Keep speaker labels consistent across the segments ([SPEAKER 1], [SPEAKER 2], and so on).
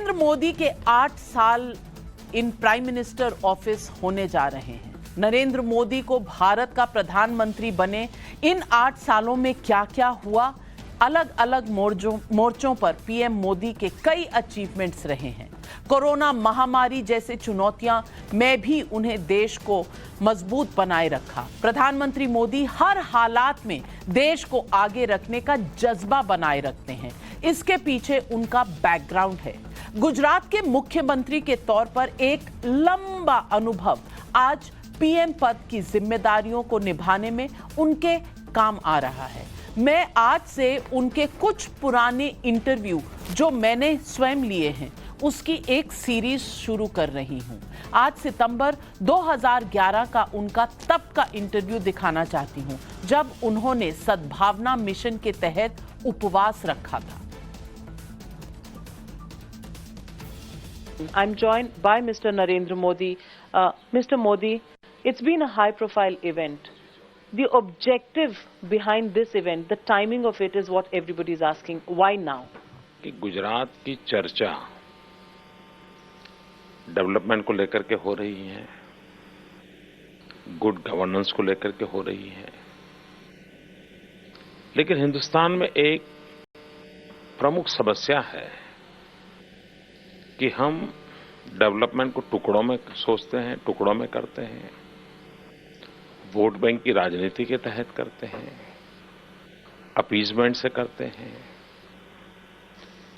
[SPEAKER 1] नरेंद्र मोदी के 8 साल इन prime minister office होने जा रहे हैं। नरेंद्र मोदी को भारत का प्रधानमंत्री बने इन 8 सालों में क्या क्या हुआ, अलग अलग मोर्चों पर पीएम मोदी के कई अचीवमेंट्स रहे हैं। कोरोना महामारी जैसे चुनौतियां में भी उन्हें देश को मजबूत बनाए रखा। प्रधानमंत्री मोदी हर हालात में देश को आगे रखने का जज्बा बनाए रखते हैं। इसके पीछे उनका बैकग्राउंड है। गुजरात के मुख्यमंत्री के तौर पर एक लंबा अनुभव आज पीएम पद की जिम्मेदारियों को निभाने में उनके काम आ रहा है। मैं आज से उनके कुछ पुराने इंटरव्यू जो मैंने स्वयं लिए हैं उसकी एक सीरीज शुरू कर रही हूं। आज सितंबर 2011 का उनका तब का इंटरव्यू दिखाना चाहती हूं जब उन्होंने सद्भावना मिशन के तहत उपवास रखा था। I'm joined by Mr. Narendra Modi. Mr. Modi, it's been a high-profile event. The objective behind this event, the timing of it is what everybody is asking. Why now?
[SPEAKER 2] कि गुजरात की चर्चा डेवलपमेंट को लेकर के हो रही है, गुड गवर्नेंस को लेकर के हो रही है, लेकिन हिंदुस्तान में एक प्रमुख समस्या है कि हम डेवलपमेंट को टुकड़ों में सोचते हैं, टुकड़ों में करते हैं, वोट बैंक की राजनीति के तहत करते हैं, अपीजमेंट से करते हैं।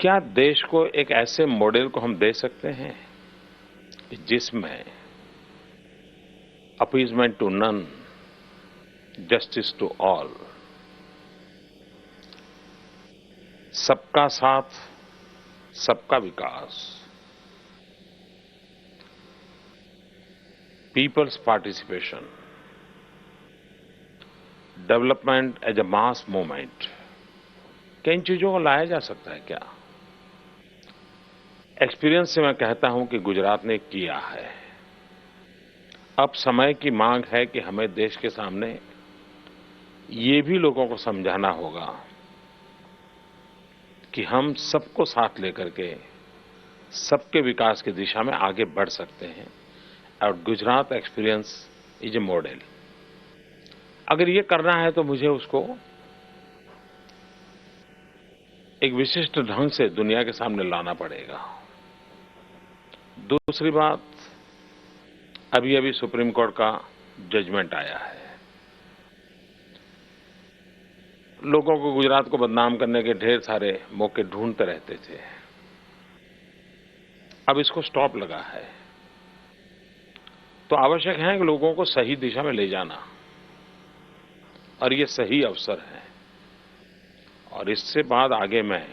[SPEAKER 2] क्या देश को एक ऐसे मॉडल को हम दे सकते हैं जिसमें appeasement to none, justice to all, सबका साथ, सबका विकास, people's participation, development as a mass movement, क्या इन चीजों को लाया जा सकता है? क्या एक्सपीरियंस से मैं कहता हूं कि गुजरात ने किया है। अब समय की मांग है कि हमें देश के सामने ये भी लोगों को समझाना होगा कि हम सबको साथ लेकर के सबके विकास की दिशा में आगे बढ़ सकते हैं और Gujarat experience is a model. अगर ये करना है तो मुझे उसको एक विशिष्ट ढंग से दुनिया के सामने लाना पड़ेगा। दूसरी बात, अभी अभी सुप्रीम कोर्ट का जजमेंट आया है। लोगों को गुजरात को बदनाम करने के ढेर सारे मौके ढूंढते रहते थे। अब इसको स्टॉप लगा है, तो आवश्यक है कि लोगों को सही दिशा में ले जाना, और ये सही अवसर है। और इससे बाद आगे मैं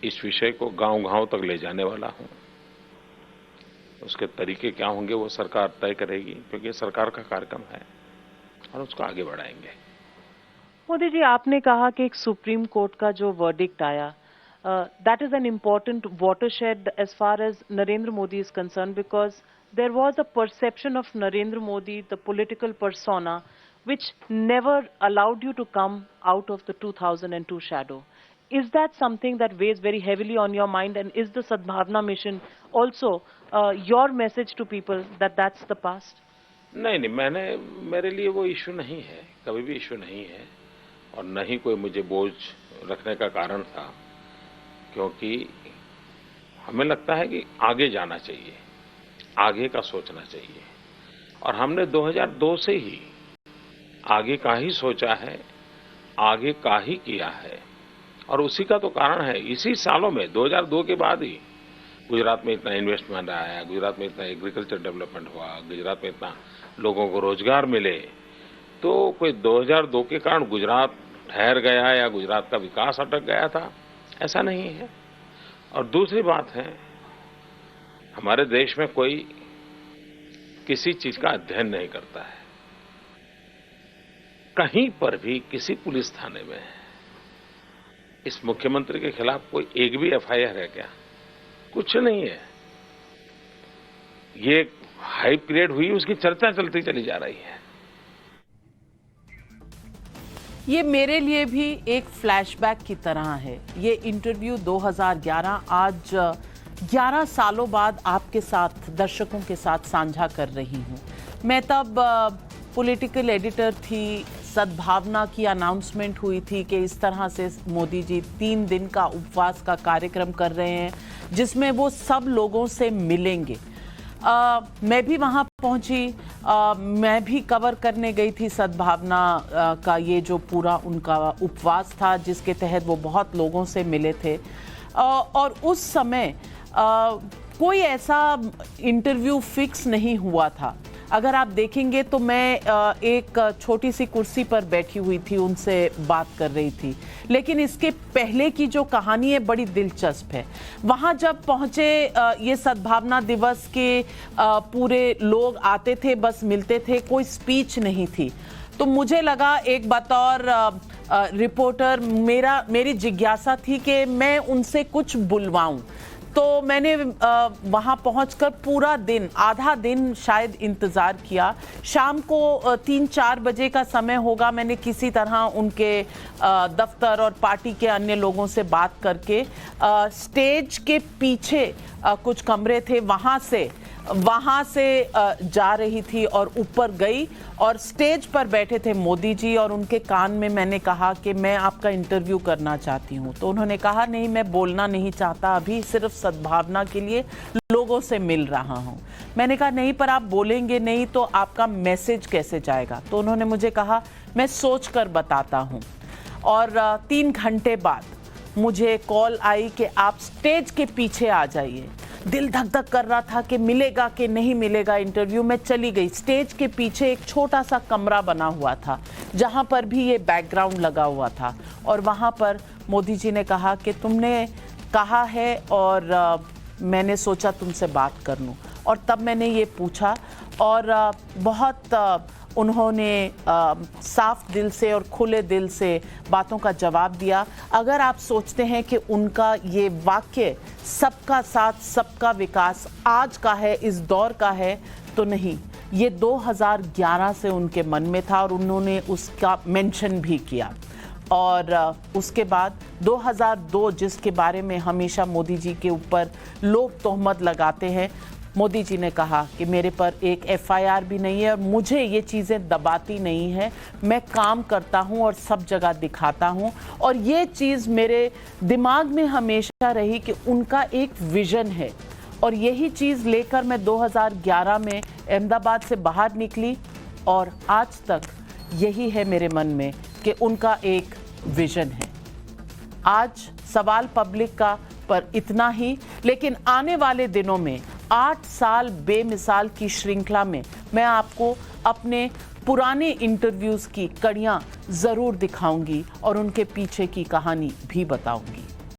[SPEAKER 2] इस विषय को गांव-गांव तक ले जाने वाला हूं। उसके तरीके क्या होंगे वो सरकार तय करेगी, क्योंकि ये सरकार का कार्यक्रम है और उसको आगे बढ़ाएंगे।
[SPEAKER 1] मोदी जी, आपने कहा कि एक सुप्रीम कोर्ट का जो वर्डिक्ट आया, that is an important watershed as far as Narendra Modi is concerned, because there was a perception of Narendra Modi, the political persona, which never allowed you to come out of the 2002 shadow. Is that something that weighs very heavily on your mind, and is the Sadbhavna mission also your message to people that that's the past?
[SPEAKER 2] नहीं, मेरे लिए वो issue नहीं है, कभी भी issue नहीं है, और न ही कोई मुझे बोझ रखने का कारण था, क्योंकि हमें लगता है कि आगे जाना चाहिए, आगे का सोचना चाहिए, और हमने 2002 से ही आगे का ही सोचा है, आगे का ही किया है, और उसी का तो कारण है इसी सालों में 2002 के बाद ही गुजरात में इतना इन्वेस्टमेंट आया, गुजरात में इतना एग्रीकल्चर डेवलपमेंट हुआ, गुजरात में इतना लोगों को रोजगार मिले। तो कोई 2002 के कारण गुजरात ठहर गया या गुजरात का विकास अटक गया था, ऐसा नहीं है। और दूसरी बात है, हमारे देश में कोई किसी चीज का अध्ययन नहीं करता है। कहीं पर भी किसी पुलिस थाने में इस मुख्यमंत्री के खिलाफ कोई एक भी एफआईआर है क्या? कुछ नहीं है। ये हाइप क्रिएट हुई, उसकी चर्चा चलती चली जा रही है।
[SPEAKER 1] ये मेरे लिए भी एक फ्लैशबैक की तरह है। ये इंटरव्यू 2011 आज 11 सालों बाद आपके साथ, दर्शकों के साथ साझा कर रही हूँ। मैं तब पॉलिटिकल एडिटर थी। सद्भावना की अनाउंसमेंट हुई थी कि इस तरह से मोदी जी 3 दिन का उपवास का कार्यक्रम कर रहे हैं जिसमें वो सब लोगों से मिलेंगे। मैं भी वहाँ पहुँची। मैं भी कवर करने गई थी सद्भावना का ये जो पूरा उनका उपवास था जिसके तहत वो बहुत लोगों से मिले थे। और उस समय कोई ऐसा इंटरव्यू फिक्स नहीं हुआ था। अगर आप देखेंगे तो मैं एक छोटी सी कुर्सी पर बैठी हुई थी, उनसे बात कर रही थी। लेकिन इसके पहले की जो कहानी है बड़ी दिलचस्प है। वहाँ जब पहुँचे, ये सद्भावना दिवस के पूरे लोग आते थे, बस मिलते थे, कोई स्पीच नहीं थी। तो मुझे लगा एक बतौर रिपोर्टर मेरी जिज्ञासा थी कि मैं उनसे कुछ बुलवाऊं। तो मैंने वहाँ पहुंचकर पूरा दिन, आधा दिन शायद इंतज़ार किया। शाम को 3-4 बजे का समय होगा, मैंने किसी तरह उनके दफ्तर और पार्टी के अन्य लोगों से बात करके स्टेज के पीछे कुछ कमरे थे, वहाँ से जा रही थी और ऊपर गई और स्टेज पर बैठे थे मोदी जी और उनके कान में मैंने कहा कि मैं आपका इंटरव्यू करना चाहती हूँ। तो उन्होंने कहा नहीं, मैं बोलना नहीं चाहता, अभी सिर्फ सद्भावना के लिए लोगों से मिल रहा हूँ। मैंने कहा नहीं, पर आप बोलेंगे नहीं तो आपका मैसेज कैसे जाएगा? तो उन्होंने मुझे कहा मैं सोच कर बताता हूँ। और 3 घंटे बाद मुझे कॉल आई कि आप स्टेज के पीछे आ जाइए। दिल धक धक कर रहा था कि मिलेगा कि नहीं मिलेगा इंटरव्यू। मैं चली गई। स्टेज के पीछे एक छोटा सा कमरा बना हुआ था जहां पर भी ये बैकग्राउंड लगा हुआ था और वहां पर मोदी जी ने कहा कि तुमने कहा है और मैंने सोचा तुमसे बात कर लूं। और तब मैंने ये पूछा और बहुत उन्होंने साफ दिल से और खुले दिल से बातों का जवाब दिया। अगर आप सोचते हैं कि उनका ये वाक्य सबका साथ सबका विकास आज का है, इस दौर का है, तो नहीं, ये 2011 से उनके मन में था और उन्होंने उसका मेंशन भी किया। और उसके बाद 2002, जिसके बारे में हमेशा मोदी जी के ऊपर लोग तोहमत लगाते हैं, मोदी जी ने कहा कि मेरे पर एक FIR भी नहीं है और मुझे ये चीज़ें दबाती नहीं है। मैं काम करता हूँ और सब जगह दिखाता हूँ। और ये चीज़ मेरे दिमाग में हमेशा रही कि उनका एक विज़न है और यही चीज़ लेकर मैं 2011 में अहमदाबाद से बाहर निकली और आज तक यही है मेरे मन में कि उनका एक विज़न है। आज सवाल पब्लिक का पर इतना ही, लेकिन आने वाले दिनों में 8 साल बेमिसाल की श्रृंखला में मैं आपको अपने पुराने इंटरव्यूज़ की कड़ियाँ ज़रूर दिखाऊंगी और उनके पीछे की कहानी भी बताऊंगी।